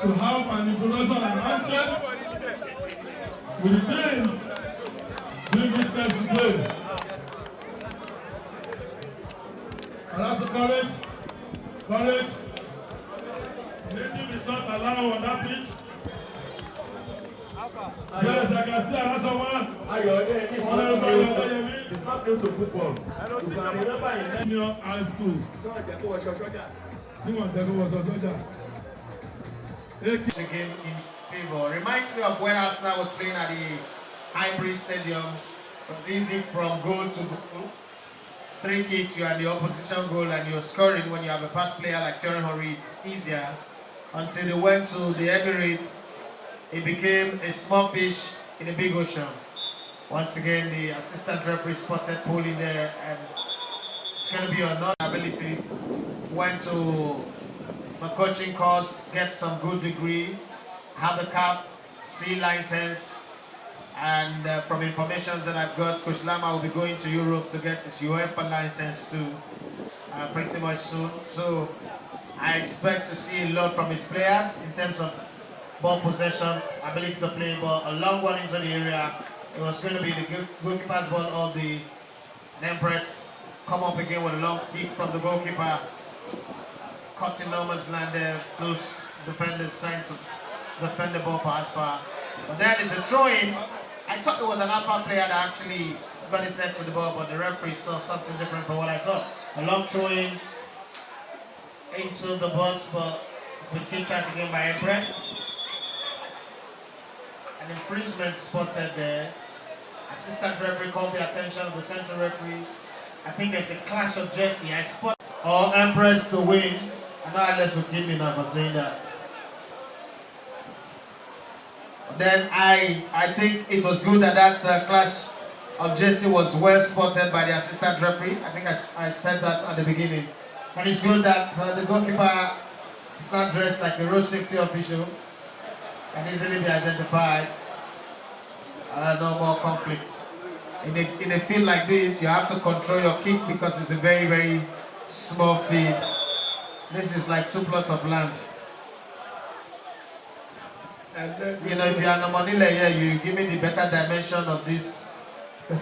to have an introduction and handshake with the teams doing business today. And that's the courage. Courage. Native is not allowed on that pitch. Yes, I can see another one. It's not new to football. You can remember in Junior high school. Again in favor. Reminds me of when Arsenal was playing at the Highbury Stadium. It was easy from goal to goal. 3 kicks, you are the opposition goal and you're scoring. When you have a pass player like Thierry Henry, it's easier. Until they went to the Emirates, it became a small fish in a big ocean. Once again, the assistant referee spotted pulling there, and it's going to be another ability. Went to my coaching course, get some good degree, have the CAP, C license, and from information that I've got, Coach Lama will be going to Europe to get his UEFA license too, pretty much soon. So I expect to see a lot from his players in terms of ball possession, ability to play ball, a long one into the area. It was going to be the goalkeeper's ball or the Empress come up again with a long kick from the goalkeeper. Cutting no man's land there, those defenders trying to defend the ball for ATFA. But then it's a throw-in. I thought it was an ATFA player that actually got his head to the ball, but the referee saw something different from what I saw. A long throw-in into the box, but it's been kicked out again by Empress. An infringement spotted there. Assistant referee called the attention of the central referee. I think there's a clash of jersey. I spot or Empress to win. I know Alex will kill me now for saying that. Then I think it was good that that clash of jersey was well spotted by the assistant referee. I think I said that at the beginning. And it's good that the goalkeeper is not dressed like a road safety official and easily be identified. No more conflict. In a field like this, you have to control your kick because it's a very, very small field. This is like 2 plots of land. You know, if you are Nomonile here, you give me the better dimension of this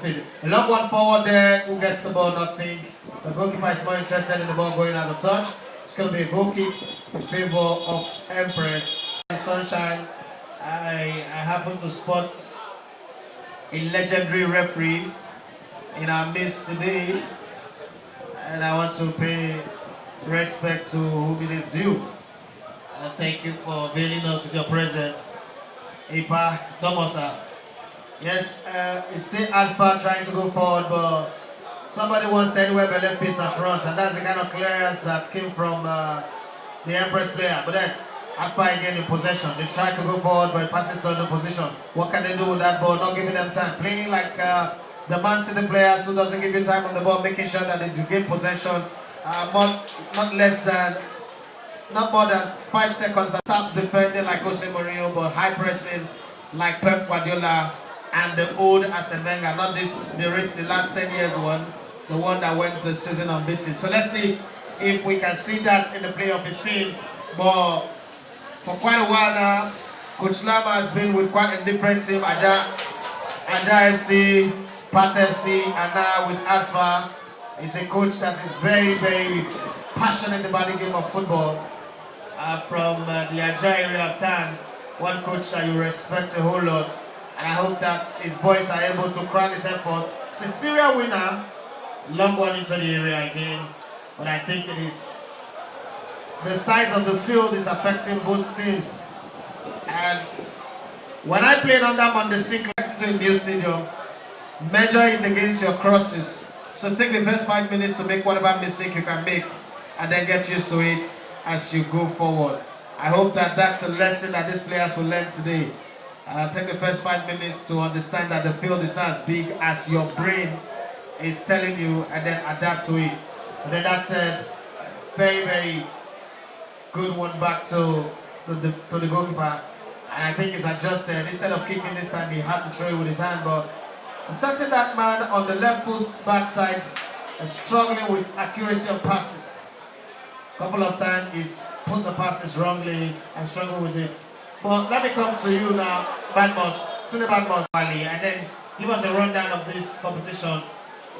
field. A long one forward there, who gets the ball, nothing. The goalkeeper is more interested in the ball going out of touch. It's going to be a goal kick in favor of Empress. Sunshine, I happen to spot a legendary referee in our midst today, and I want to pay respect to whom it is due. Thank you for availing us with your presence. EPE Domosa. Yes, it's still ATFA trying to go forward, but somebody once said we're the left face at front, and that's the kind of clearance that came from the Empress player. But then ATFA again in possession. They try to go forward, but it passes to the position. What can they do with that ball? Not giving them time. Playing like the Man City players who doesn't give you time on the ball, making sure that they do gain possession. Not more than 5 seconds. Start defending like Jose Mourinho, but high pressing like Pep Guardiola and the old Arsene Wenger. Not this, the last 10 years one, the one that went the season unbeaten. So let's see if we can see that in the play of his team. But for quite a while now, Coach Lama has been with quite a different team. Aja FC, Pat FC, and now with ATFA. He's a coach that is very, very passionate about the game of football. From the Aja area of town, one coach that you respect a whole lot. And I hope that his boys are able to crown his effort. It's a serial winner. Long one into the area again. But I think it is the size of the field is affecting both teams. And when I played under Monday Sinclair in New Stadium, measure it against your crosses. So take the first 5 minutes to make whatever mistake you can make, and then get used to it as you go forward. I hope that that's a lesson that these players will learn today. Take the first 5 minutes to understand that the field is not as big as your brain is telling you, and then adapt to it. But then that said, very, very good one back to the goalkeeper. And I think he's adjusted. Instead of kicking this time, he had to throw it with his hand. But setting that man on the left foot's backside is struggling with accuracy of passes. Couple of times he's put the passes wrongly and struggled with it. But let me come to you now, Badmus, to the Badmus Valley, and then give us a rundown of this competition,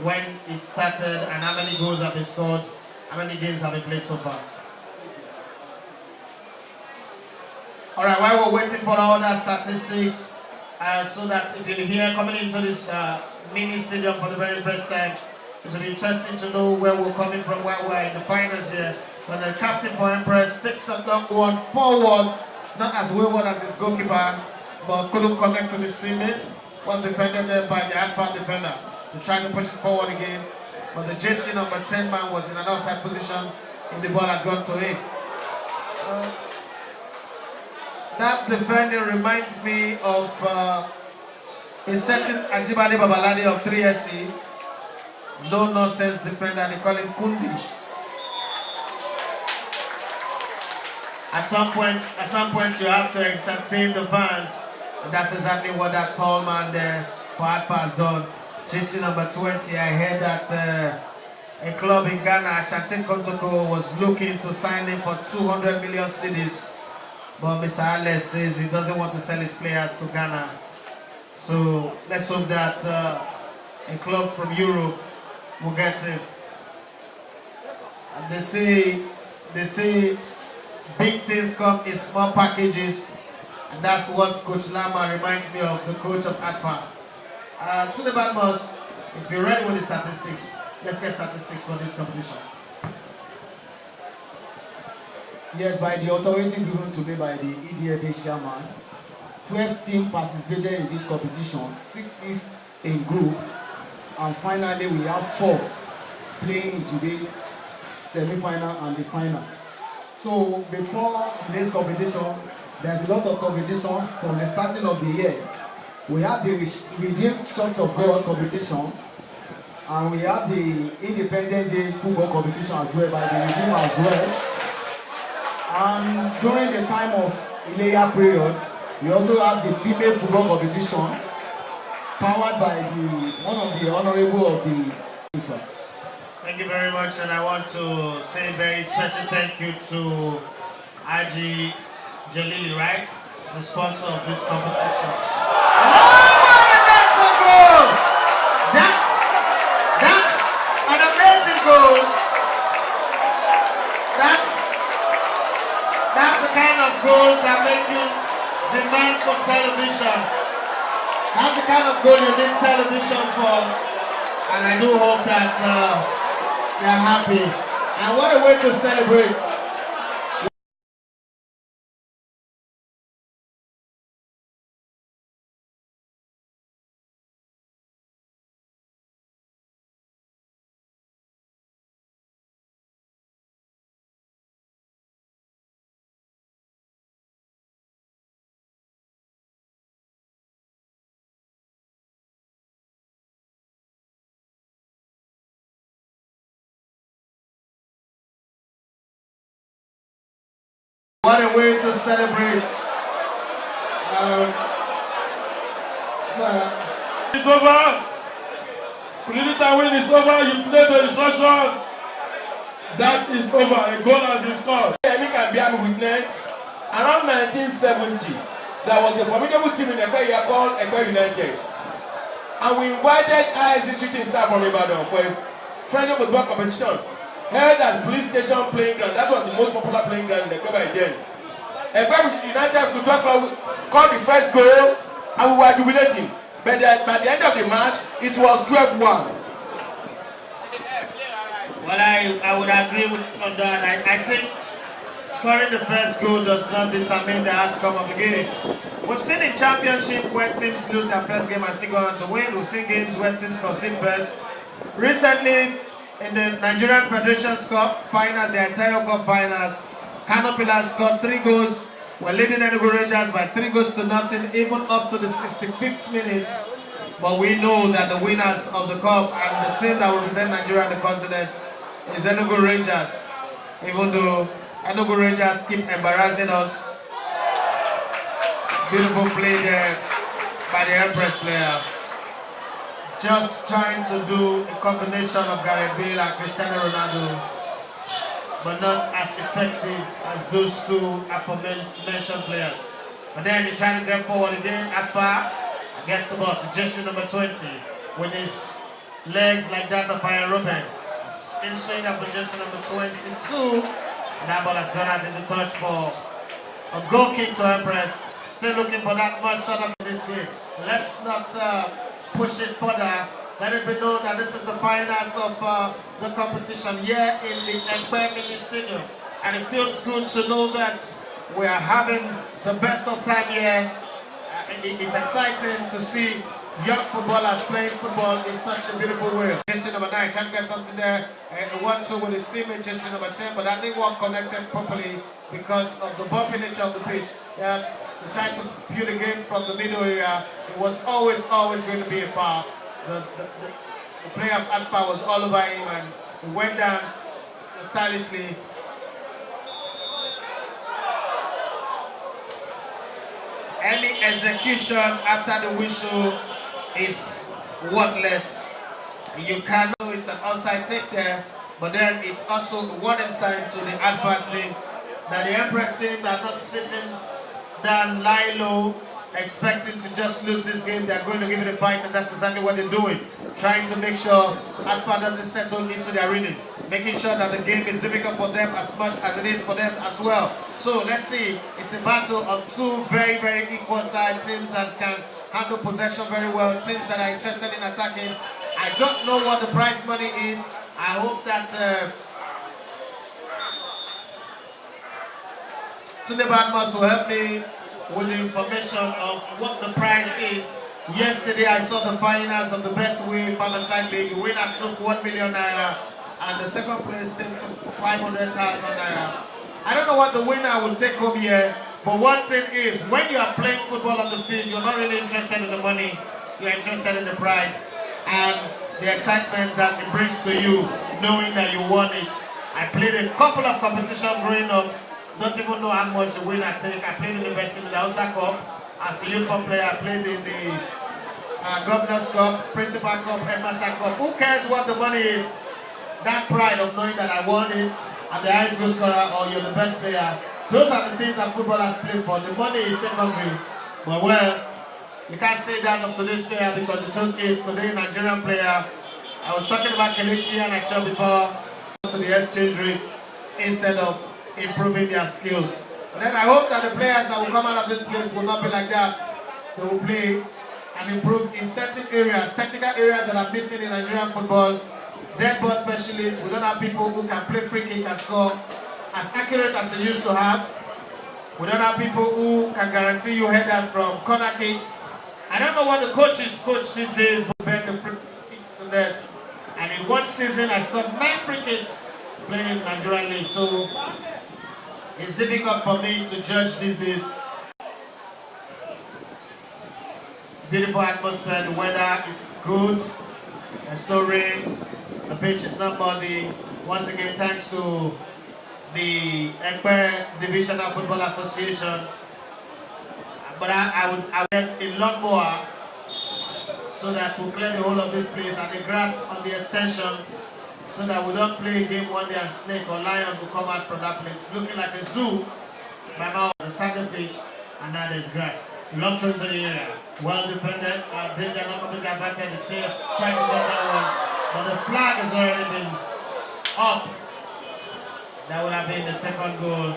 when it started and how many goals have been scored, how many games have been played so far. Alright, while we're waiting for all that statistics, so that if you're here coming into this mini stadium for the very first time, it will be interesting to know where we're coming from, where we're in the finals here. When the captain for Empress takes the clock one forward, not as wayward as his goalkeeper, but couldn't connect with his teammate. Was defended there by the ATFA defender. They tried to push it forward again, but the JC number 10 man was in an outside position and the ball had gone to him. That defending reminds me of a certain Ajibade Babalade of 3SC. No nonsense defender, they call him Kundi. At some point you have to entertain the fans, and that's exactly what that tall man there for ATFA has done. JC number 20, I heard that a club in Ghana, Ashanti Kotoko, was looking to sign him for 200 million cedis. But Mr. Alex says he doesn't want to sell his players to Ghana. So let's hope that a club from Europe will get him. And they say big things come in small packages. And that's what Coach Lama reminds me of, the coach of ATFA. To the Badmus, if you're ready with the statistics, let's get statistics for this competition. Yes, by the authority given to me by the EDFA chairman, 12 teams participated in this competition, 6 is in group, and finally we have 4 playing in today's semi-final and the final. So before today's competition, there's a lot of competition from the starting of the year. We have the Redeemed Church of God competition, and we have the Independent Day football competition as well by the Redeemed as well. And during the time of Ileya period, we also have the female football competition powered by one of the honorable of the results. Thank you very much, and I want to say a very special thank you to Aji Jalili, right? The sponsor of this competition. That's a goal! That's an amazing goal. That's the kind of goals that make you demand for television. That's the kind of goal you need television for. And I do hope that they're happy. And what a way to celebrate. What a way to celebrate. It's over. Trinita win is over. You play the instruction. That is over. A goal has been scored. Emi can be a witness. Around 1970, there was a formidable team in Ekwe called Ekwe United. And we invited ISC shooting star from Ibadan for a friendly football competition held at police station playing ground. That was the most popular playing ground in Ekwe by then. Ekwe United football club called the first goal and we were jubilating. But by the end of the match, it was 12-1. Well, I would agree with you on that. I think scoring the first goal does not determine the outcome of the game. We've seen in championship where teams lose their first game and still go on to win. We've seen games where teams concede first. Recently, in the Nigerian Federation Cup finals, the entire cup finals, Kano Pillars scored 3 goals. We're leading Enugu Rangers by 3 goals to nothing, even up to the 65th minute. But we know that the winners of the cup and the team that represent Nigeria on the continent is Enugu Rangers. Even though Enugu Rangers keep embarrassing us. Beautiful play there by the Empress player. Just trying to do a combination of Gareth Bale and Cristiano Ronaldo. but not as effective as those two aforementioned players. But then he tried to get forward again. ATFA gets the ball to jersey number 20 with his legs like that of Iron Ruben. In swing up with jersey number 22. And that ball has gone out in the touch for a goal kick to Empress. Still looking for that much shot up in this game. Let's not push it further. Let it be known that this is the finals of the competition here in the EPE Mini Stadium. And it feels good to know that we are having the best of time here. It's exciting to see young footballers playing football in such a beautiful way. Jersey number 9 can't get something there. 1-2 with his teammate, jersey number 10, but that didn't work connected properly because of the bumpy nature of the pitch. Yes, he tried to view the game from the middle area. It was always going to be a foul. The player of ATFA was all over him and he went down stylishly. Any execution after the whistle is worthless. You can know it's an outside take there, but then it's also a warning sign to the ATFA team that the Empress team are not sitting down, lying low, expecting to just lose this game. They're going to give it a fight, and that's exactly what they're doing. Trying to make sure ATFA doesn't settle into their rhythm. Making sure that the game is difficult for them as much as it is for them as well. So let's see. It's a battle of two very equal side teams that can handle possession very well. Teams that are interested in attacking. I don't know what the prize money is. I hope that Tunde Badmus will help me with the information of what the prize is. Yesterday I saw the finals of the Betway Farmerside League. The winner took 1 million naira and the second place took 500,000 naira. I don't know what the winner will take home here, but one thing is, when you are playing football on the field, you're not really interested in the money, you're interested in the pride and the excitement that it brings to you, knowing that you won it. I played a couple of competitions growing up. Don't even know how much the winner take. I played in the best in the Hausa Cup. As a youth player, I played in the Governor's Cup, Principal Cup, Emasa Cup. Who cares what the money is? That pride of knowing that I won it, I'm the highest goal scorer or you're the best player. Those are the things that footballers play for. The money is secondary. But well, you can't say that of today's player because the truth is, today Nigerian player, I was talking about Kelechi and Acho before, to the exchange rate instead of improving their skills. But then I hope that the players that will come out of this place will not be like that. They will play and improve in certain areas, technical areas that are missing in Nigerian football. Dead ball specialists, we don't have people who can play free kick and score as accurate as we used to have. We don't have people who can guarantee you headers from corner kicks. I don't know what the coaches coach these days, but bend the free kick to that. And in one season, I scored 9 free kicks playing in the Nigerian league. So it's difficult for me to judge these days. Beautiful atmosphere, the weather is good, there's no rain, the pitch is not muddy. Once again, thanks to the EPE Divisional Football Association. But I would get a lot more so that we clear the whole of this place and the grass on the extension so that we don't play a game one day and snake or lion will come out from that place. Looking like a zoo by now, the sanded pitch, and now there's grass. Long throw into the area. Well defended. Danger not coming advantage. Is still trying to get that one. But the flag has already been up. That would have been the second goal.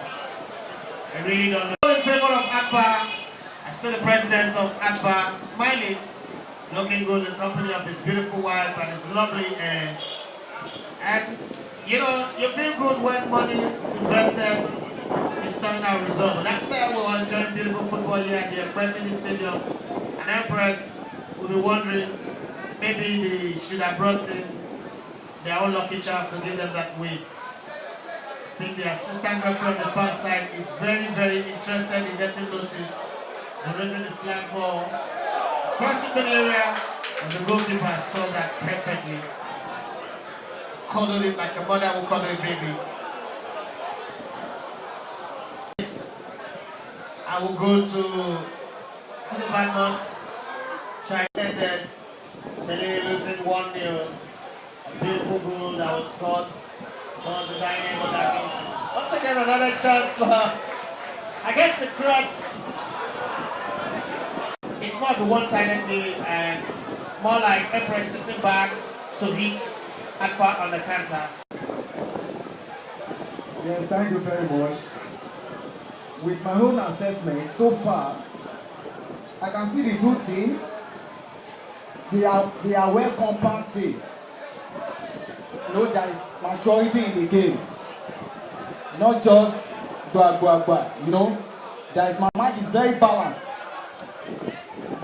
I really don't know. In favor of ATFA, I see the president of ATFA smiling, looking good in company of his beautiful wife and his lovely hair. And you know, you feel good when money invested is turning out result. But that's why we're enjoying beautiful football here at the EPE Mini Stadium. And Empress will be wondering, maybe they should have brought in their own lucky charm to give them that win. I think the assistant referee on the far side is very interested in getting noticed and raising his flag ball. Crossing the area, and the goalkeeper saw that perfectly. Cuddled it like a mother will cuddle a baby. I will go to the Badmus. Try ended. Chile losing 1-0. A beautiful goal that was scored Towards the dining room. Once again, another chance for, I guess, the cross. It's not the one-sided game, and more like Empress sitting back to hit ATFA on the counter. Yes, thank you very much. With my own assessment, so far, I can see the two teams. They are well compacted. You know, there is maturity in the game. Not just gua. You know, there is my match is very balanced.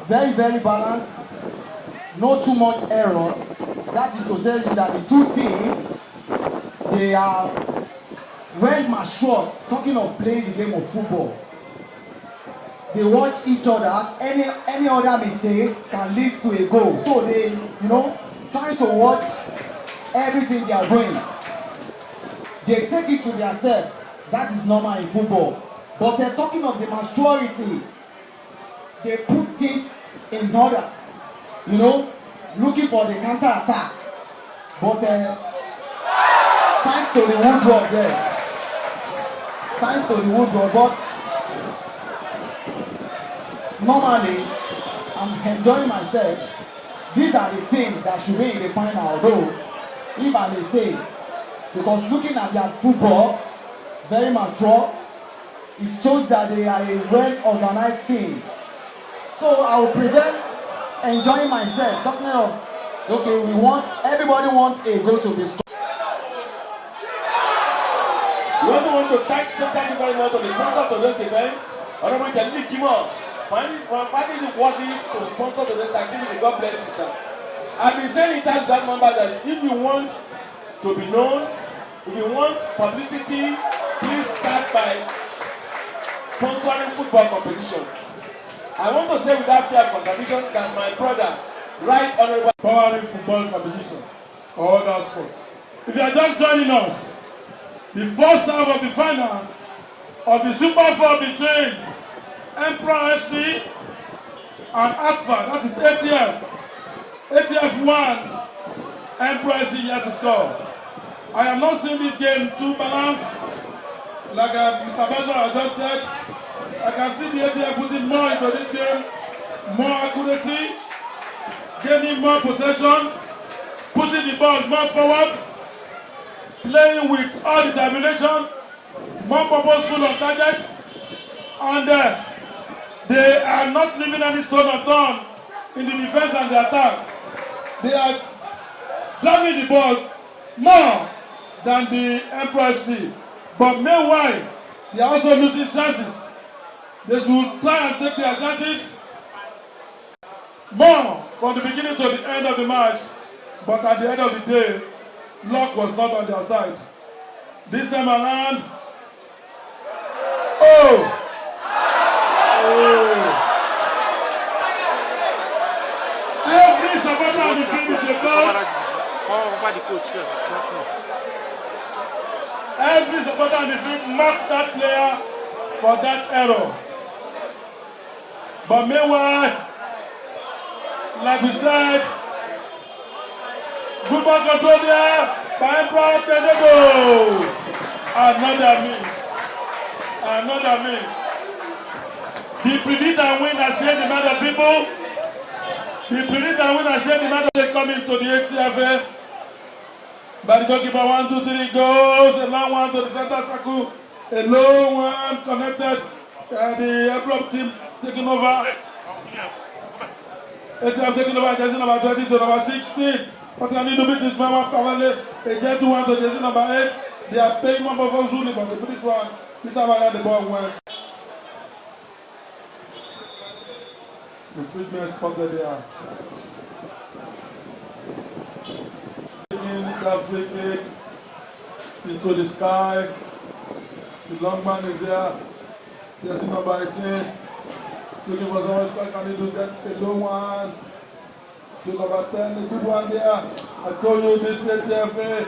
Very, very balanced. Not too much errors. That is to say that the two teams, they are well matured. Talking of playing the game of football, they watch each other. Any other mistakes can lead to a goal. So they, you know, trying to watch everything they are doing. They take it to themselves. That is normal in football. But they're talking of the maturity. They put things in order. You know, looking for the counter attack. But thanks to the woodwork there. Thanks to the woodwork, but normally I'm enjoying myself. These are the things that should be in the final, although if I may say, because looking at their football, very mature, it shows that they are a well-organized team. So I will prefer enjoying myself, talking of, okay, everybody wants a goal to be scored. We also want to say thank you very much to the sponsor of today's event, Honorable Jalili Jimo, finding it worthy to sponsor today's activity. God bless you, sir. I've been saying it as that member that if you want to be known, if you want publicity, please start by sponsoring football competition. I want to say without fear of contradiction that my brother, Right Honorable Powering football competition or other sports. If you are just joining us, the first half of the final of the Super 4 between Emperor FC and ATFA, that is ATF. ATF won, Emperor FC yet to score. I am not seeing this game too balanced. Like Mr. Butler has just said, I can see the ATF putting more into this game, more accuracy, gaining more possession, pushing the ball more forward, playing with all determination, more purposeful on targets, and they are not leaving any stone unturned in the defense and the attack. They are driving the ball more than the Emperor FC. But meanwhile, they are also losing chances. They should try and take their chances more from the beginning to the end of the match. But at the end of the day, luck was not on their side. This time around, every supporter on the field is a coach. Every supporter on the field marked that player for that error. But meanwhile, like we said, good ball control there by Emperor Tenego. Another miss. The predict and win has changed the mind of people. The predict and win has changed the mind of they come into the ATFA. But the goalkeeper 1, 2, 3 goes. A long one to the center circle. A low one connected. The Emperor team taking over. ATF taking over jersey number 20 to number 16. But I need to beat this man one powerfully. A gentle one to jersey number 8. They are paying more for ruling, but the British one, this time around the ball went. The Freedmen spotted there. Taking that free kick into the sky. The long man is there. Jersey number 18. Looking for someone, can he do that? A low one. To number 10, a good one there. I told you this ATFA,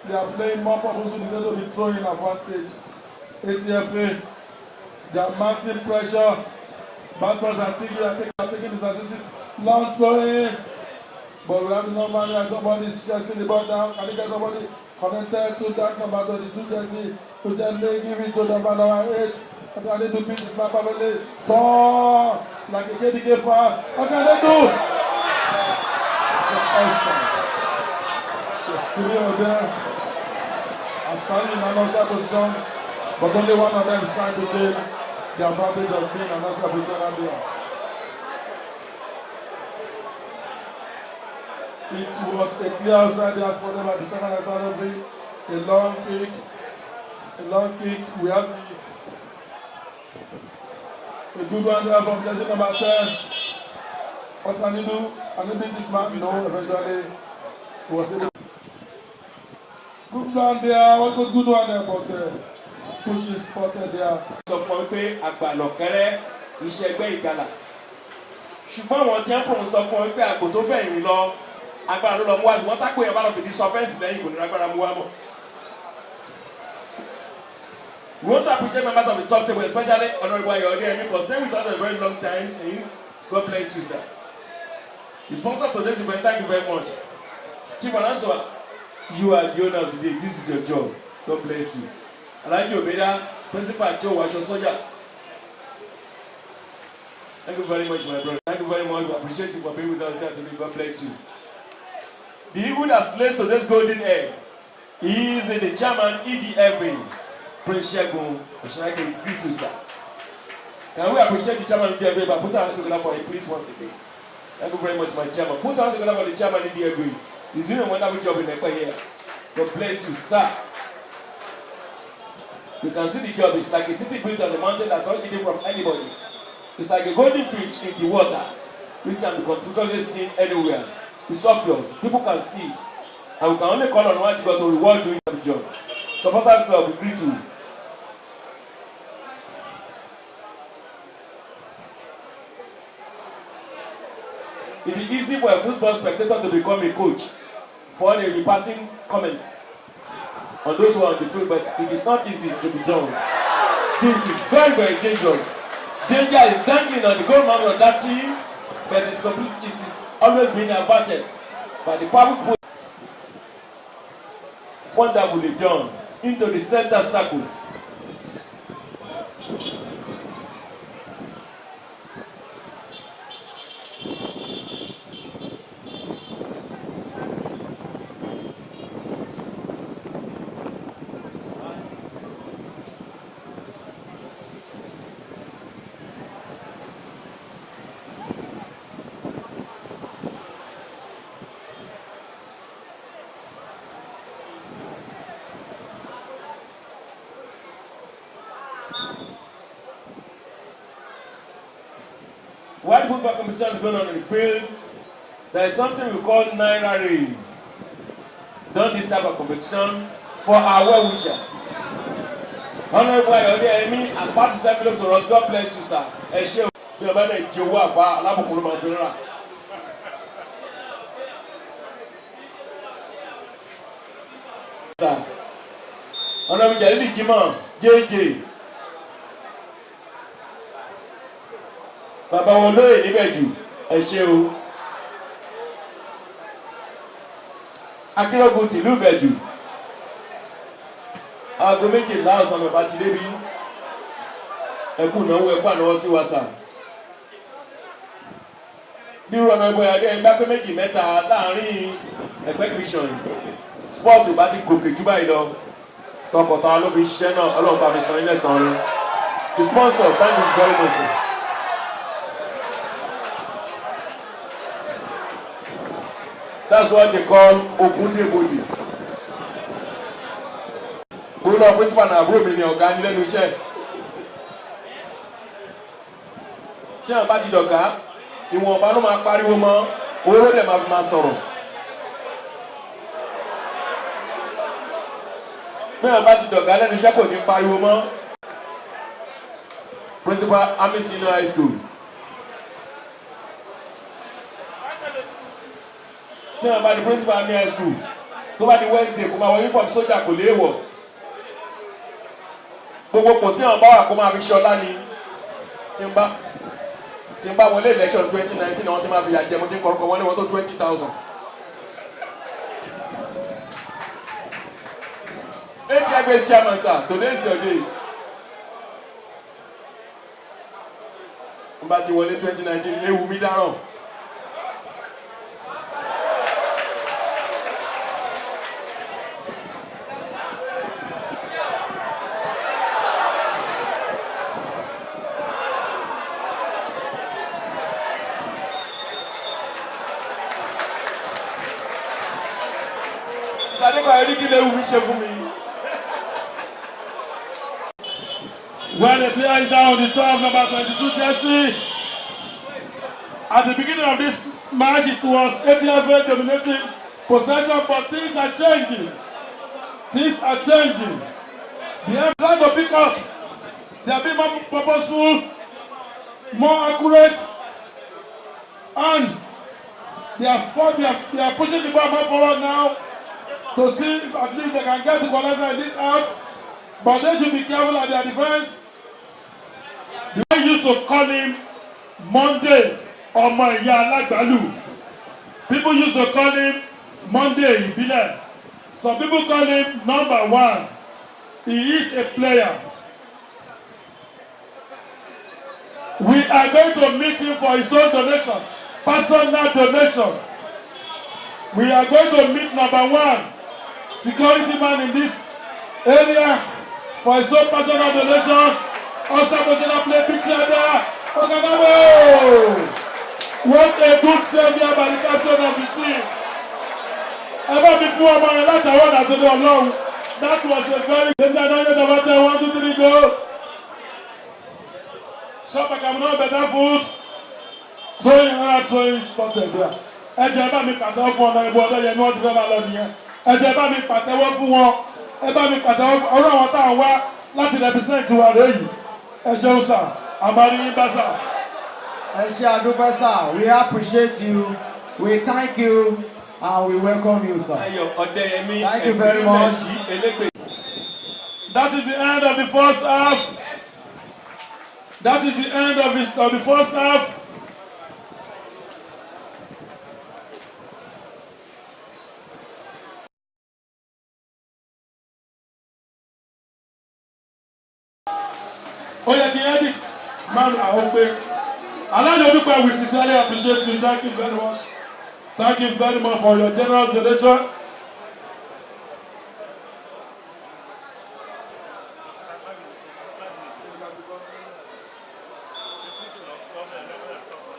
they are playing more purposeful, they're going to be throwing advantage. ATFA, they are mounting pressure. Batmans are taking these assists. Long throwing. But we have no money, somebody is chesting the ball down. Can you get somebody Connected to that number 22 jersey. To gently give it to number 8. What can they do? Beat this man perfectly. Turn like a KDK fan. What can they do? So awesome. There's 3 of them are standing in an outside position, but only one of them is trying to take the advantage of being an outside position there. It was a clear outside there spotted by the second outside referee. A long kick. We have a good one there from jersey number 10. What can he do? Can he beat this man? No, eventually it was a good one there. What good one there, but push is spotted there. Sọ fún ọ pé àgbàlọ̀kẹ́rẹ́ ìṣẹ́gbẹ́ ìgalà. Ṣùgbọ́n àwọn tẹ́ḿpù ń sọ fún ọ pé àgbò tó fẹ́ ìrìn lọ agbára ló lọ mú wá ṣùgbọ́n tákò yẹn bá lọ fìdí sọ fẹ́ǹsì lẹ́yìn kò ní agbára mú wá mọ̀. We want to appreciate members of the top table, especially Honorable Ayodele for staying with us a very long time since. God bless you, sir. The sponsor of today's event, thank you very much. Chief Anansoa, you are the owner of the day. This is your job. God bless you. Alhaji Obeda, Principal Joe Washo Soja. Thank you very much, my brother. Thank you very much. We appreciate you for being with us here today. God bless you. The eagle that placed today's golden egg is the chairman, EDFA, Prince Shegun. I can greet you, sir. Can we appreciate the chairman of EDFA by putting our hands together for him, please, once again? Thank you very much, my chairman. Put our hands together for the chairman of EDFA. He's doing a wonderful job in Ekpa here. God bless you, sir. You can see the job. It's like a city built on the mountain that's not hidden from anybody. It's like a golden fish in the water, which can be completely seen anywhere. It's obvious. People can see it. And we can only call on one God to reward doing the job. Supporters Club, we greet you. It is easy for a football spectator to become a coach for the passing comments on those who are on the field, but it is not easy to be done. This is very, very dangerous. Danger is dangling on the goal man of that team, but it is always being averted by the powerful wonderfully done into the center circle. While football competition is going on in the field, there is something we call Naira Rain. Done this type of competition for our well wishers. Honorable Ayodele, as part of the envelope to us, God bless you, sir. Ẹ ṣé o, bí ọba náà jẹ owó àfa alábùkún ló máa fi rà. Honorable Jalili Jimoh, JJ. Bàbá wọn lóye níbẹ̀ jù, ẹ ṣé o. Akínlógún tìlú Ìbẹ̀jù. Aago 12 ọ̀sán bàbá ti débi. Ẹkú ìnáwó ẹkú ànáwọ́ sí wa sà. Bí Rọ̀nà ẹgbẹ́ adé ẹgbẹ́ pé méjì mẹ́ta láàrin ẹgbẹ́ division. Spọ́ọ̀tù bá ti gòkè jù báyìí lọ. Tọkọtaya ló fi ṣiṣẹ́ náà, Ọlọ́run bá mi san ilé san rẹ̀. The sponsor, thank you very much, sir. That's what they call Ogundebodi. Gbogbo principal na àbúrò mi ni ọ̀gá ní lẹ́nu iṣẹ́. Tí àwọn bá ti dọ̀gá, ìwọ̀nba ló máa pariwo mọ́, owó ló dẹ̀ máa fi máa sọ̀rọ̀. Bí àwọn bá ti dọ̀gá lẹ́nu iṣẹ́ kò ní pariwo mọ́. Principal Army Senior High School. Tí wọ́n bá di principal Army High School tó bá di Wednesday kó máa wọ uniform sójà kò léèwọ̀. Gbogbo kò tí wọ́n bá wà kó máa fi ṣọlá ni. Tí n bá wọlé election 2019 àwọn tí máa fi yà jẹ mo ti ń kọ́kọ́ wọ́n ní wọ́n tó 20,000. ATFA chairman, sir, today is your day. But you won in 2019, they will meet down. When the player is down on the 12, number 22 jersey, at the beginning of this match, it was ATFA dominating possession, but things are changing. Things are changing. They are trying to pick up. They are being more purposeful, more accurate, and they are pushing the ball more forward now to see if at least they can get the equalizer in this half. But they should be careful at their defense. They used to call him Monday Ọmọ Ìyá Alágbàlù. People used to call him Monday Ìbílẹ̀. Some people call him number one. He is a player. We are going to meet him for his own donation, personal donation. We are going to meet number one security man in this area for his own personal donation. Also personal play picture there. What a good save here by the captain of the team. Ever before ọmọ yẹn láti àwọn àtẹ̀lé Ọlọ́run. That was a very good day. 1, 2, 3 go. Shop can know better food. Throwing another throwing spotted there. Ẹ jẹ́ bá mi pàtẹ́wọ́ fún ọ̀nà ìbò ọ̀dọ́ yẹn ní wọ́n ti fẹ́ máa lọ nìyẹn. Ẹ jẹ́ bá mi pàtẹ́wọ́ fún wọn. Ẹ bá mi pàtẹ́wọ́ fún ọ̀rọ̀ àwọn táwọn wá láti represent wa rẹ̀ yìí. Ẹ ṣeun sà, àmàlí yín bá sà. Ẹ ṣé àdúpẹ́ sà, we appreciate you, we thank you, and we welcome you sir. Thank you very much. That is the end of the first half. That is the end of the first half. Oh yeah, the edit. Man, I hope we sincerely appreciate you. Thank you very much. Thank you very much for your generous donation.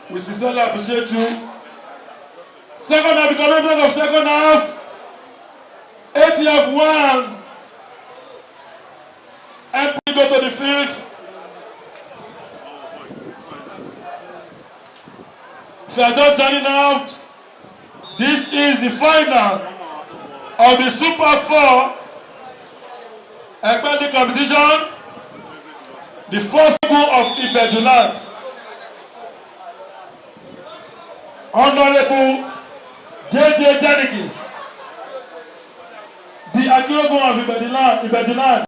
We sincerely appreciate you. Second half, the commentators of second half. ATF 1. And we go to the field. If you are just joining out, this is the final of the Super 4 Ekpeli competition. The first goal of EPE DIVISIONAL. Honorable JJ Delegates, the Agirogun of EPE DIVISIONAL,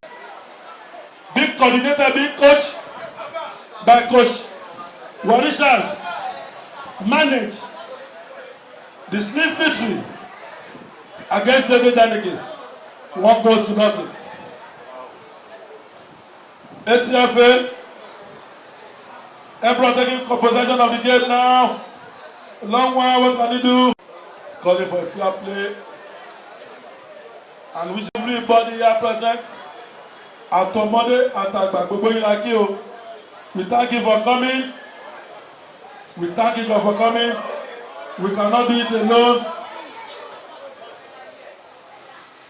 being coordinated, being coached by Coach Warishas, managed the slim victory against the Delegates. 1 goes to nothing. ATFA, Ebro taking possession of the game now. Long one, what can he do? He's calling for a fair play. And wish everybody here present. Atomode, Atagba, Gbogbo Ilaki o. We thank you for coming. We thank you for coming. We cannot do it alone.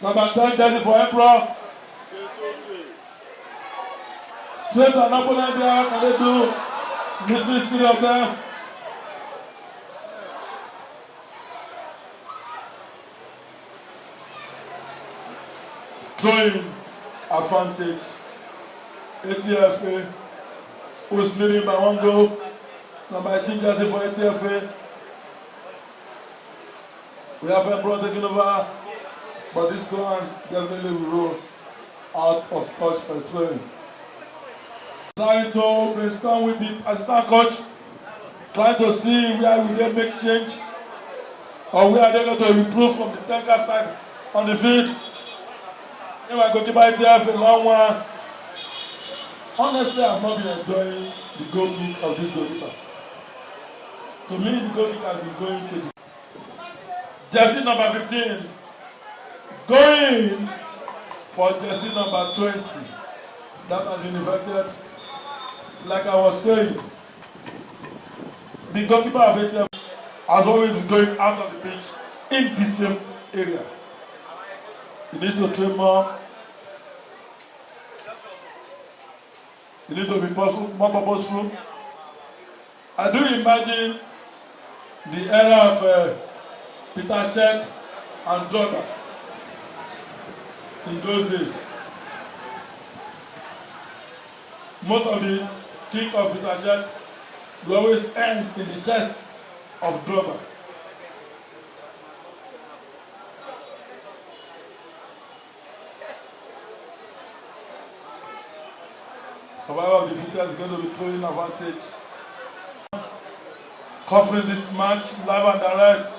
Number 10, jersey for Emperor. Straight to an opponent there. What can they do? Missing 3 of them. Throwing advantage. ATFA, who is leading by 1 goal. Number 18 jersey for ATFA. We have Emperor taking over, but this one definitely will roll out of coach for the throwing. Trying to brainstorm with the assistant coach, trying to see where will they make change or where are they going to improve from the tanker side on the field. Anyway, I go keep my ATFA a long one. Honestly, I've not been enjoying the goal kick of this goalkeeper. To me, the goal kick has been going to the jersey number 15, going for jersey number 20. That has been affected. Like I was saying, the goalkeeper of ATFA has always been going out of the pitch in the same area. He needs to train more. He needs to be more purposeful. I do imagine the era of Peter Cech and Drogba in those days. Most of the kick of Peter Cech will always end in the chest of Drogba. Survivor of the fittest is going to be throwing advantage. Covering this match live and direct.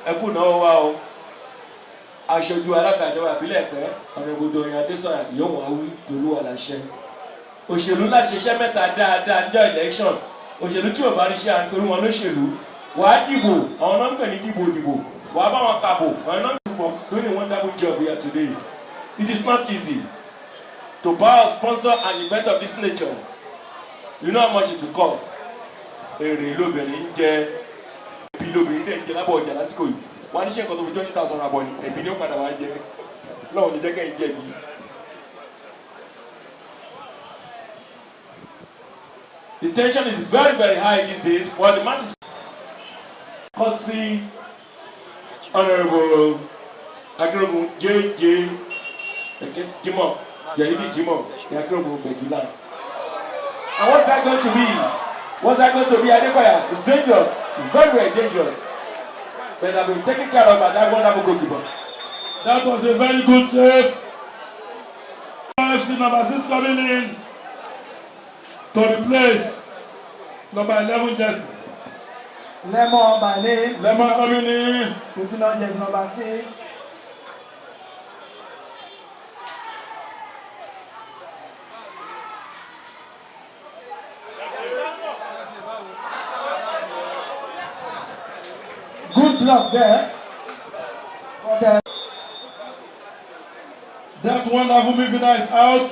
Ẹ kú náà wá o. Aṣojú alágbàjọba ìbílẹ̀ Ẹ̀pẹ́ ọ̀nàgbọ́dọ̀ Ọ̀yàn Adésọ̀yà yóò wọ́n wí tolúwa láṣẹ. Òṣèlú láti ṣiṣẹ́ mẹ́ta dáadáa níjọ́ election. Òṣèlú tí ò bá rí ṣe à ń torí wọn lóṣèlú. Wàá dìbò, àwọn náà ń pè ní dìbò. Wàá bá wọn kàbò, àwọn náà ń dìbò. Doing a wonderful job here today. It is not easy to buy or sponsor an event of this nature. You know how much it will cost. Èrè lóbìnrin ń jẹ, ẹbí lóbìnrin dẹ̀ ń jẹ lábọ̀ ọjà lásìkò yìí. Wọ́n á ní ṣe nǹkan tó fi 20,000 ra bọ̀ ni, ẹbí ni ó padà wá jẹ. Lọ́wọ́ ní jẹ́ kẹ́yìn jẹ bí. The tension is very, very high these days for the masses. Courtesy, Honorable Agrogun J.J. against Jimo, Jaribi Jimo, the Agrogun Begilan. And what's that going to be? What's that going to be, Adekoya? It's dangerous. It's very, very dangerous. But I've been taken care of by that wonderful goalkeeper. That was a very good save. FC number 6 coming in to replace number 11 jersey. Lemon by name. Lemon coming in. Putting on jersey number 6. Good block there. That wonderful midfielder is out,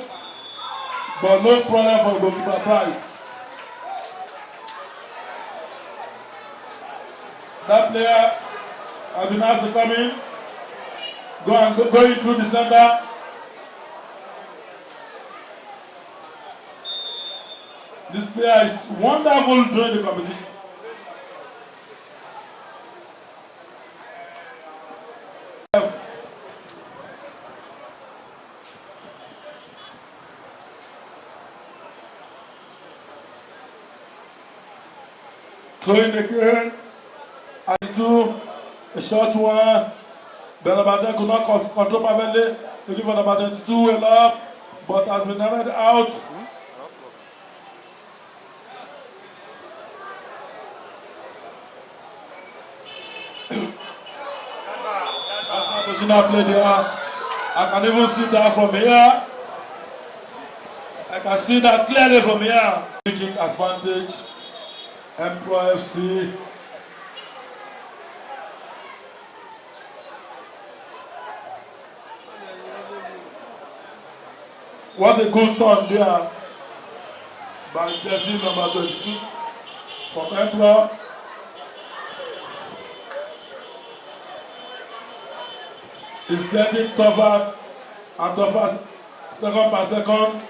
but no problem for goalkeeper Pride. That player has been asked to come in, going through the center. This player is wonderful during the competition. Throwing again, and two, a short one. Benabaden could not control perfectly. They give Benabaden 2 a lot, but has been narrowed out. That's not positional play there. I can even see that from here. I can see that clearly from here. Taking advantage. Emperor FC. What a good turn there by jersey number 22 from Emperor. It's getting tougher and tougher second by second.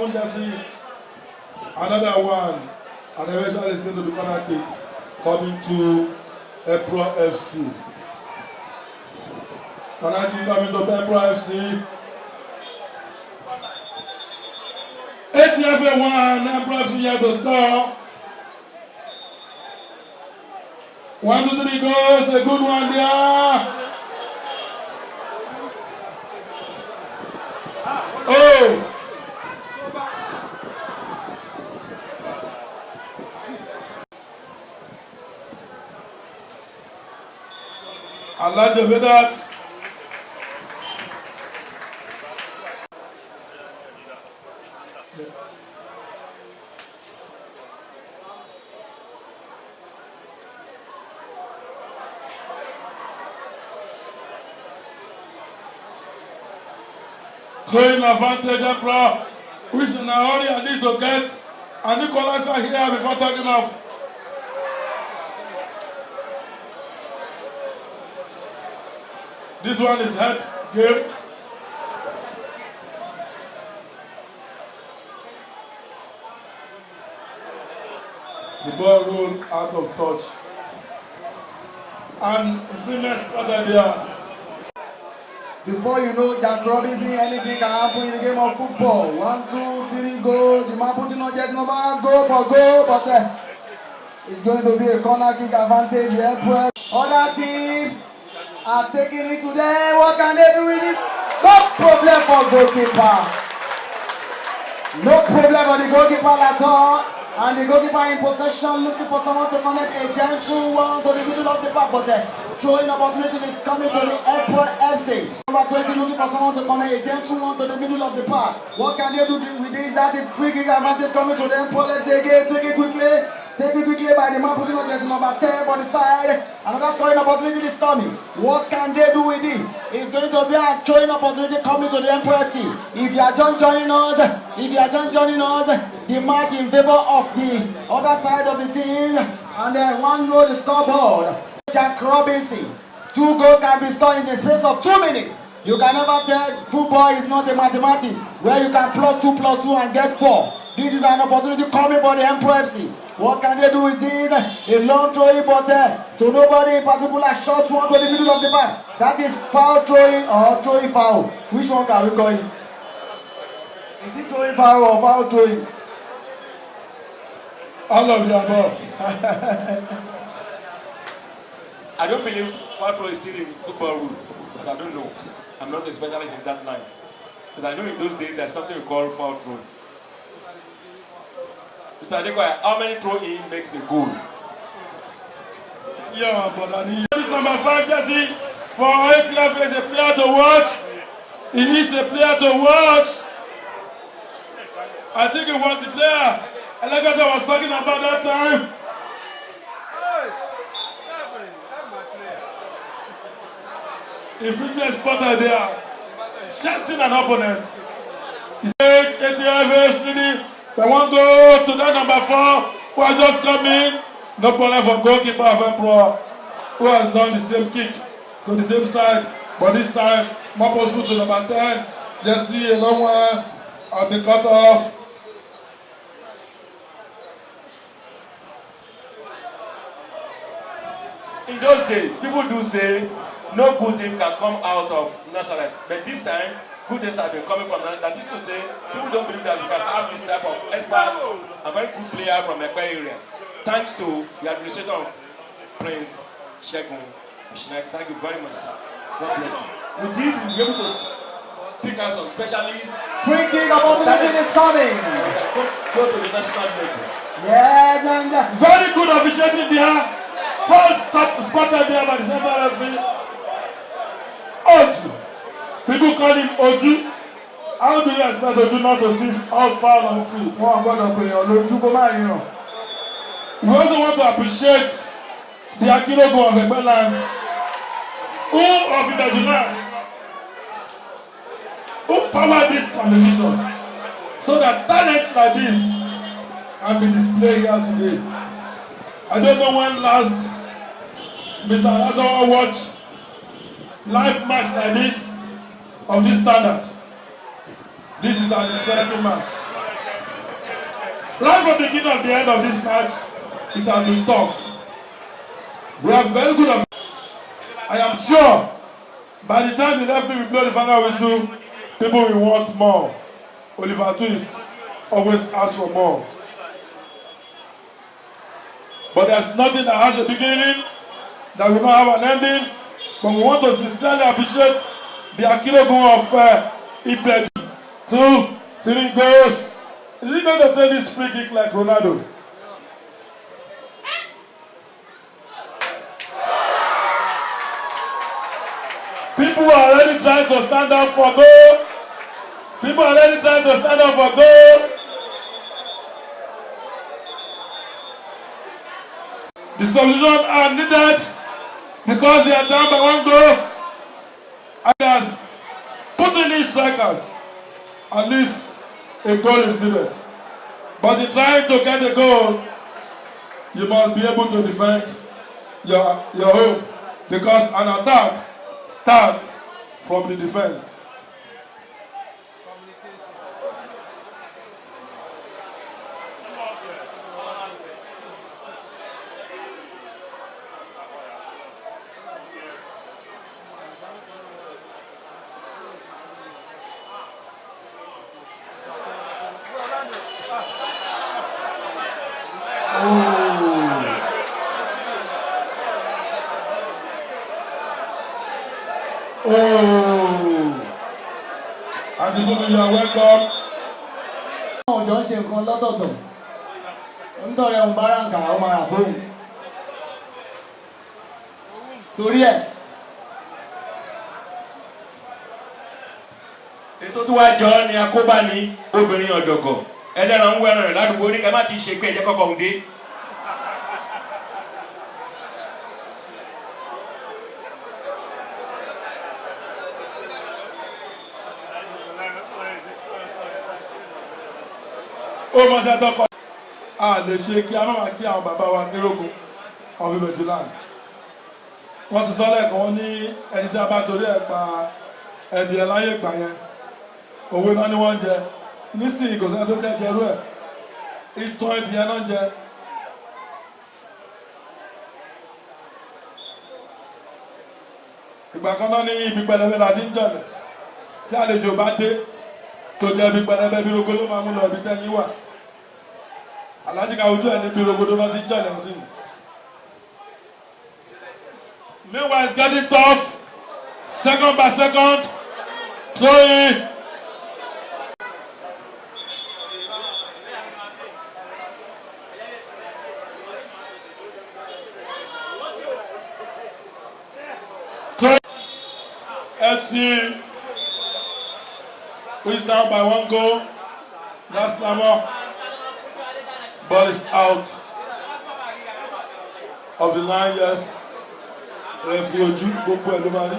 Jersey, another one, and eventually it's going to be corner kick coming to Emperor FC. Corner kick coming to Emperor FC. ATFA 1, Emperor FC here to score. 1, 2, 3 goals, a good one there. Oh! Alhaji Vedat. Showing advantage, Emperor, which in a hurry at least to get an equalizer here before taking off. This one is head game. The ball rolled out of touch. And Freeman spotted there. Before you know, Jack Robinson, anything can happen in the game of football. 1, 2, 3, go. The man putting on just number, go, but it's going to be a corner kick advantage here. Other team are taking it to them. What can they do with it? No problem for goalkeeper. No problem for the goalkeeper at all. And the goalkeeper in possession looking for someone to connect a gentle one to the middle of the park. But the throwing opportunity is coming to the Airport FC. Number 20 looking for someone to connect a gentle one to the middle of the park. What can they do with this? That is free kick advantage coming to the Airport. Let's take it quickly. Take it quickly by the man putting on jersey number 10 on the side. Another scoring opportunity is coming. What can they do with this? It's going to be a throwing opportunity coming to the Emperor FC. If you are just joining us, the match in favor of the other side of the team. And then one row the scoreboard. Jack Robinson. 2 goals can be scored in the space of 2 minutes. You can never tell football is not a mathematics where you can +2 and get 4. This is an opportunity coming for the Emperor FC. What can they do with this? A long throwing, but to nobody in particular, short one to the middle of the park. That is foul throwing or throwing foul. Which one can we call it? Is it throwing foul or foul throwing? All of the above. I don't believe foul throw is still in football rule, but I don't know. I'm not a specialist in that line. But I know in those days there's something we call foul throw. Mr. Adekoya, how many throw-in makes a goal? Yeah, but this number 5 jersey for ATFA is a player to watch. He is a player to watch. I think it was the player Elegata was talking about that time. If we get spotted there, chasing an opponent. He said ATFA is really. They want to go to that number 4 who has just come in. No problem for goalkeeper of Emperor who has done the same kick to the same side. But this time, Maposu to number 10. Just see a long one at the cut-off. In those days, people do say no good thing can come out of Nazareth. But this time, good things have been coming from that. That is to say, people don't believe that we can have this type of expert, a very good player from Ekwe area. Thanks to the administrator of Prince Shegun Mishinak. Thank you very much, sir. God bless you. With this, we'll be able to pick out some specialists. Free kick opportunity is coming. Go to the national level. Yes, and very good officiating there. First spotted there by the center referee. Oju. People call him Oju. How do you expect Oju not to see how far on field? we also want to appreciate the Akirogo of Ekpeland, who of Ibedunan, who powered this competition so that talent like this can be displayed here today. I don't know when last Mr. Alazawa watched live match like this of this standard. This is an interesting match. Right from the beginning of the end of this match, it has been tough. We are very good. I am sure by the time the referee will blow the final whistle, people will want more. Oliver Twist always asks for more. But there's nothing that has a beginning that will not have an ending. But we want to sincerely appreciate the Akirogun of EPE. 2, 3 goals. Is he going to take this free kick like Ronaldo? People are already trying to stand up for goal. People are already trying to stand up for goal. The substitutions are needed because they are down by 1 goal. Others put in these strikers. At least a goal is needed. But in trying to get a goal, you must be able to defend your home, because an attack starts from the defense. You are welcome. Ọjọ́ ń ṣe nǹkan lọ́tọ̀ọ̀tọ̀. Nítorí ẹ̀hún bára ń kà ó máa rà fóun. Torí ẹ̀. Ètò tó wá jọ ni akóbá ní obìnrin ọ̀dọ̀gọ̀. Ẹlẹ́ran ń wẹ́ràn rẹ̀ ládùúgbò ní ká má ti ṣe pé ẹ̀jẹ̀ kọ́kọ́ ń dé. Ó mọ̀ sí ẹ̀tọ́ kan. A lè ṣe kí a máa kí àwọn bàbá wa kérógun ọ̀fìn bẹ̀jùláàni. Wọ́n ti sọ lẹ́ẹ̀kan wọn ní ẹni tí a bá torí ẹ̀ pa ẹ̀dì ẹ̀ láyé ìgbà yẹn. Òwe náà ni wọ́n ń jẹ. Nísìnyí kò sẹ́ni tó jẹ́ jẹrú ẹ̀. Ìtàn ẹ̀dì ẹ̀ náà ń jẹ. Ìgbà kan náà ní ibi pẹlẹbẹ la ti ń jọ̀lẹ̀. Tí àlejò bá dé tó jẹ́ ibi pẹlẹbẹ bí rogo ló máa mú lọ ibi tẹ́yìn wà. Alájí ká ojú ẹ̀ níbi rogodo náà ti ń jọ̀lẹ̀ sí i. Meanwhile, it's getting tough. Second by second. Throwing. FC, who is down by 1 goal. That's Lamar. Ball is out of the line, yes. Referee Oju, gbogbo ẹ̀ ló máa rí.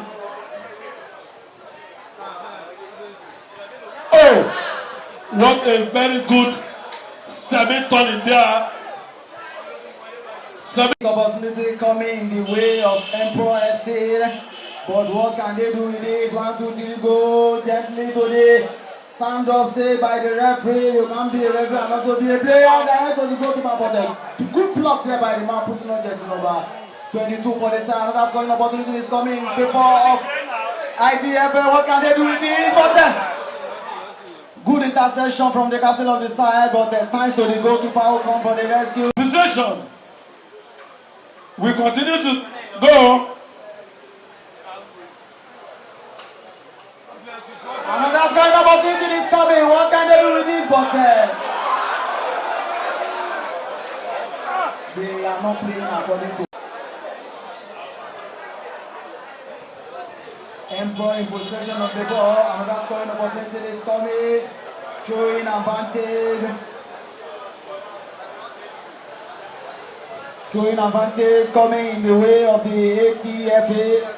Oh, what a very good semi-turn in there. Opportunity coming in the way of Emperor FC. But what can they do with this? 1, 2, 3, go gently to the stand up, stay by the referee. You can be a referee and also be a player. Direct to the goalkeeper, but the good block there by the man putting on jersey number 22 for the star. Another scoring opportunity is coming before of ATFA. What can they do with this? But good interception from the captain of the side, but thanks to the goalkeeper who come for the rescue. Possession. We continue to go. Another scoring opportunity is coming. What can they do with this? But they are not playing according to Emperor in possession of the ball. Another scoring opportunity is coming. Showing advantage. Showing advantage coming in the way of the ATFA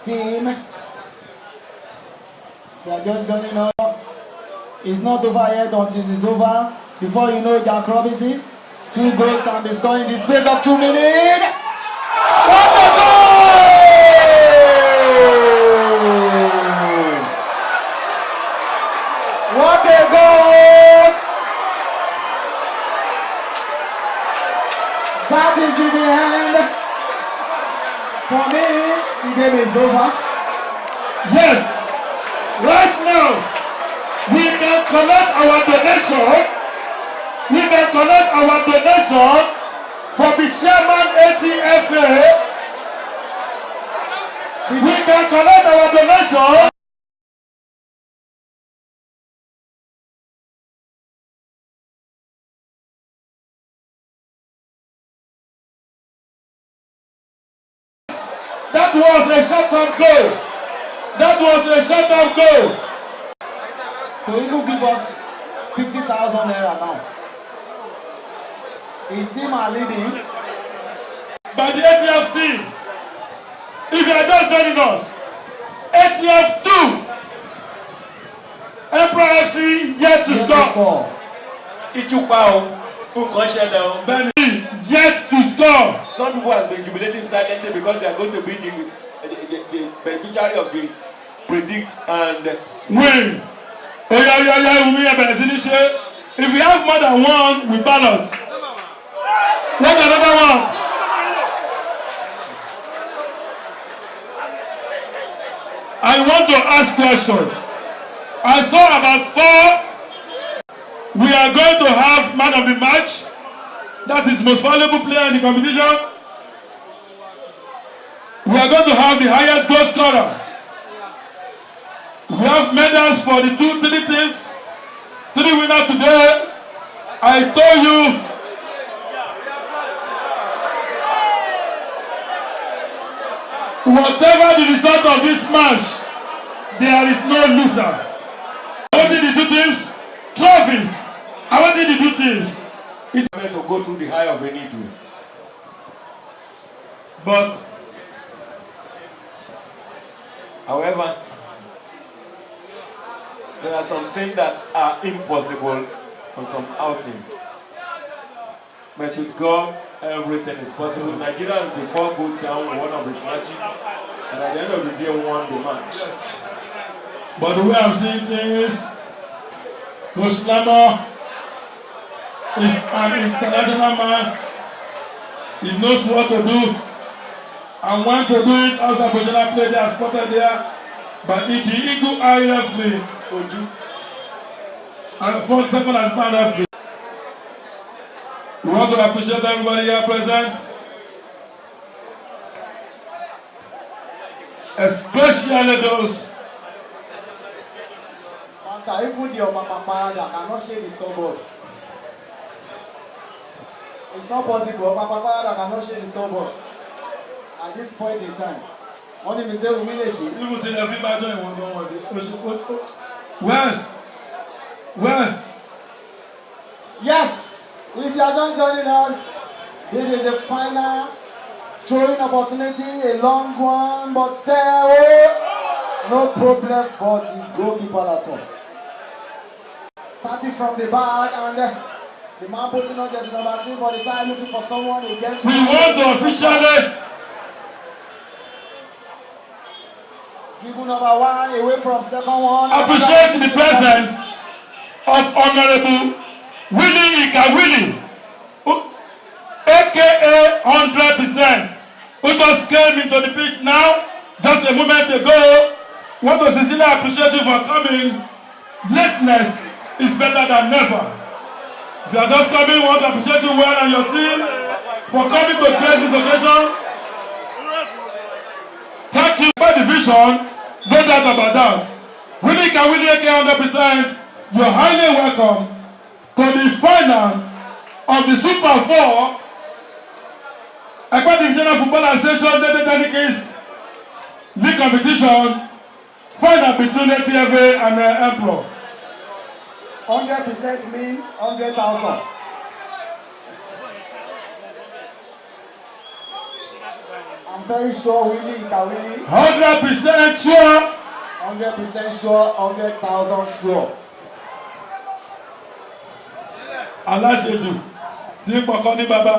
team. They are just joining up. It's not over yet until it's over. Before you know, Jack Robinson, 2 goals can be scored in the space of 2 minutes. What a goal! What a goal! That is the end. For me, the game is over. Yes. Right now, we can collect our donation. We can collect our donation for the chairman ATFA. We can collect our donation. That was a short-term goal. That was a shot of goal. To even give us 50,000 naira now. His team are leading. By the ATF team. If you are just joining us, ATF 2. Emperor FC yet to score. Ichukwa nǹkan ṣẹlẹ̀ o. Benny yet to score. Some people have been jubilating silently because they are going to be the beneficiary of the predict and win. If we have more than one, we ballot. What another one? I want to ask questions. I saw about 4. We are going to have man of the match. That is most valuable player in the competition. We are going to have the highest goal scorer. We have medals for the 2-3 teams. 3 winners today. I told you. Whatever the result of this match, there is no loser. I wanted the 2 teams trophies. I wanted the 2 teams. It's meant to go through the eye of a needle. But however, there are some things that are impossible on some outings. But with God, everything is possible. Nigeria has before go down one of his matches, and at the end of the day won the match. But the way I'm seeing things, Coach Lama is an international man. He knows what to do and when to do it. As a professional player, they are spotted there. But if the eagle eye referee would do, and for second and stand referee, we want to appreciate everybody here present, especially those. Even the Omapapa that cannot shake the scoreboard. It's not possible. Omapapa that cannot shake the scoreboard at this point in time. Only Mr. Umileshi. Even till everybody don't want well. Yes. If you are just joining us, this is the final throwing opportunity, a long one, but there no problem for the goalkeeper at all. Starting from the back, and the man putting on just number 3 for the side, looking for someone against. We want to officially dribble number 1 away from second one. appreciate the presence of Honorable Willie Ikawili, aka 100%, who just came into the pitch now, just a moment ago. Want to sincerely appreciate you for coming. Lateness is better than never. If you are just coming, want to appreciate you well and your team for coming to grace this occasion. Thank you for the vision. No doubt about that. Willie Ikawili, aka 100%, you're highly welcome to the final of the Super 4 EPE Divisional Football Association dedicates league competition final between ATFA and Emperor. 100% mean 100,000. I'm very sure Willie Ikawili. 100% sure. 100% sure. 100,000 sure. Aláṣejù tí ń pọkàn ní bàbá.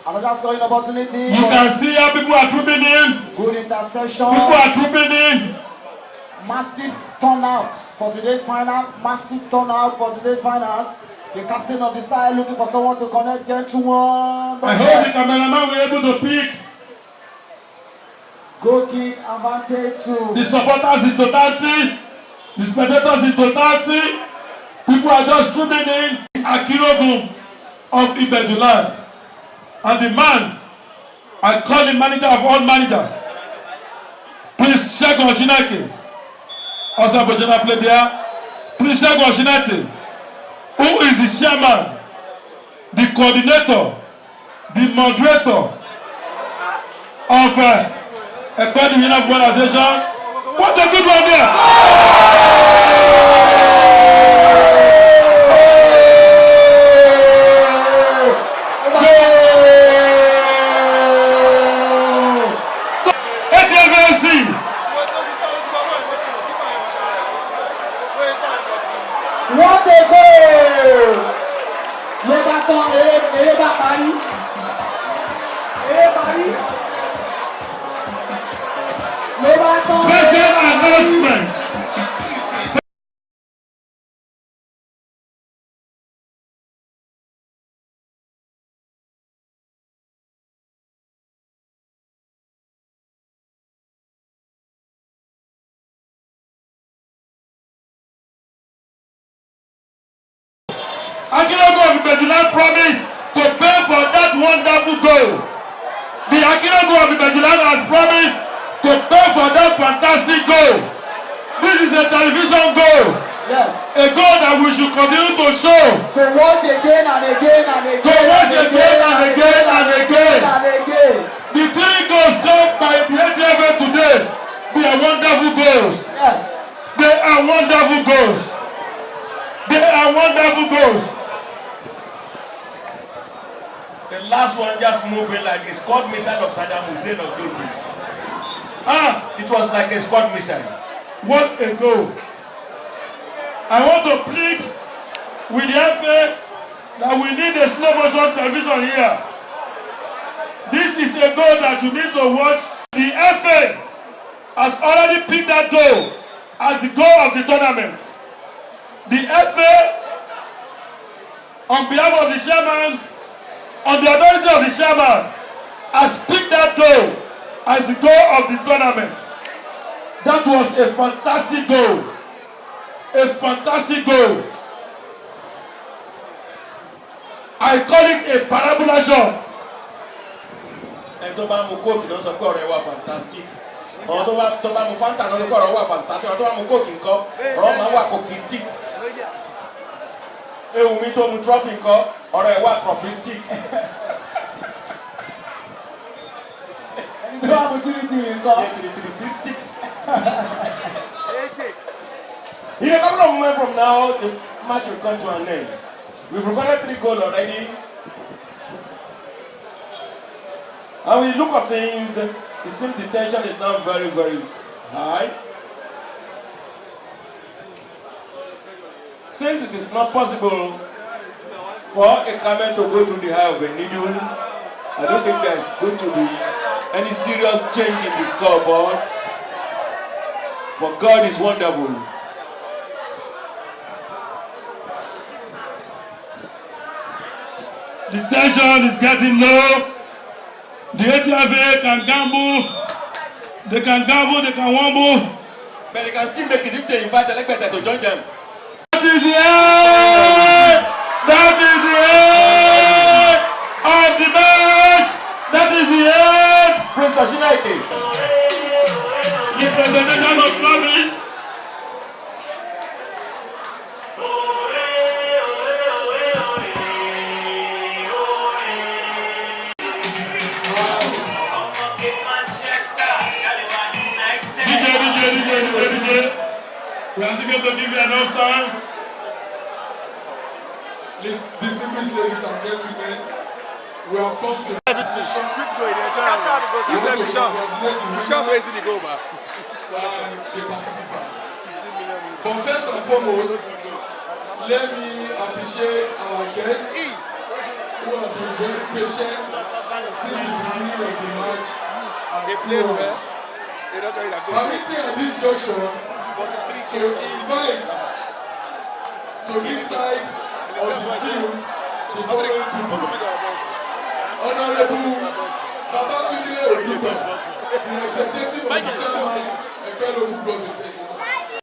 Another scoring opportunity. You can see how people are trooping in. Good interception. People are trooping in. Massive turnout for today's final. Massive turnout for today's finals. The captain of the side looking for someone to connect them to one. I hope the cameraman will be able to pick. Goal kick advantage to The supporters in totality. The spectators in totality. People are just trooping in. Akirogun of Ibeduland. And the man, I call the manager of all managers. Please Segun Oshineke. Also professional player there. Please Segun Oshineke, who is the chairman, the coordinator, the moderator of EPE Divisional Organization. What a good one there! What a goal! Le bâton et Paris. Et Paris. Le bâton. Special announcement. Akinogo of Ibejulan promised to pay for that wonderful goal. The Akinogo of Ibejulan has promised to pay for that fantastic goal. This is a television goal. Yes. A goal that we should continue to show. To watch again and again and again. To watch again and again and again. And again. The three goals scored by the ATFA today, they are wonderful goals. Yes. They are wonderful goals. They are wonderful goals. The last one just moving like a Scud missile of Saddam Hussein of those days. It was like a Scud missile. What a goal. I want to plead with the FA that we need a slow motion television here. This is a goal that you need to watch. The FA has already picked that goal as the goal of the tournament. The FA, on behalf of the chairman, on the authority of the chairman, has picked that goal as the goal of the tournament. That was a fantastic goal. A fantastic goal. I call it a parabola shot. And tó bá mu Coke náà sọ pé ọ̀rọ̀ ẹ̀ wà fantastic. Ọ̀rọ̀ tó bá mu Fanta náà sọ pé ọ̀rọ̀ wà fantastic. Ọ̀rọ̀ tó bá mu Coke nǹkan ọ̀rọ̀ máa wà cokistic. Ewu mi tó mu trophy nǹkan ọ̀rọ̀ ẹ̀ wà trophistic. Tó bá mu tìrìtìrì nǹkan. Tìrìtìrìstic. In a couple of moments from now, the match will come to an end. We've recorded 3 goals already. And when you look at things, it seems the tension is now very, very high. Since it is not possible for a camel to go through the eye of a needle, I don't think there's going to be any serious change in the scoreboard. For God is wonderful. The tension is getting low. The ATFA can gamble. They can gamble, they can wumble. But they can still make it if they invite the elected to join them. That is the end! That is the end of the match! That is the end! Prince Ashinaike. The presentation of promise. We are going to give you enough time. Distinguished ladies and gentlemen, we have come to the participants. But first and foremost, let me appreciate our guests who have been very patient since the beginning of the match and throughout. Permit me at this junction to invite to this side of the field the following people. Honorable Babatunde Odupa, the representative of the chairman, EPE local government.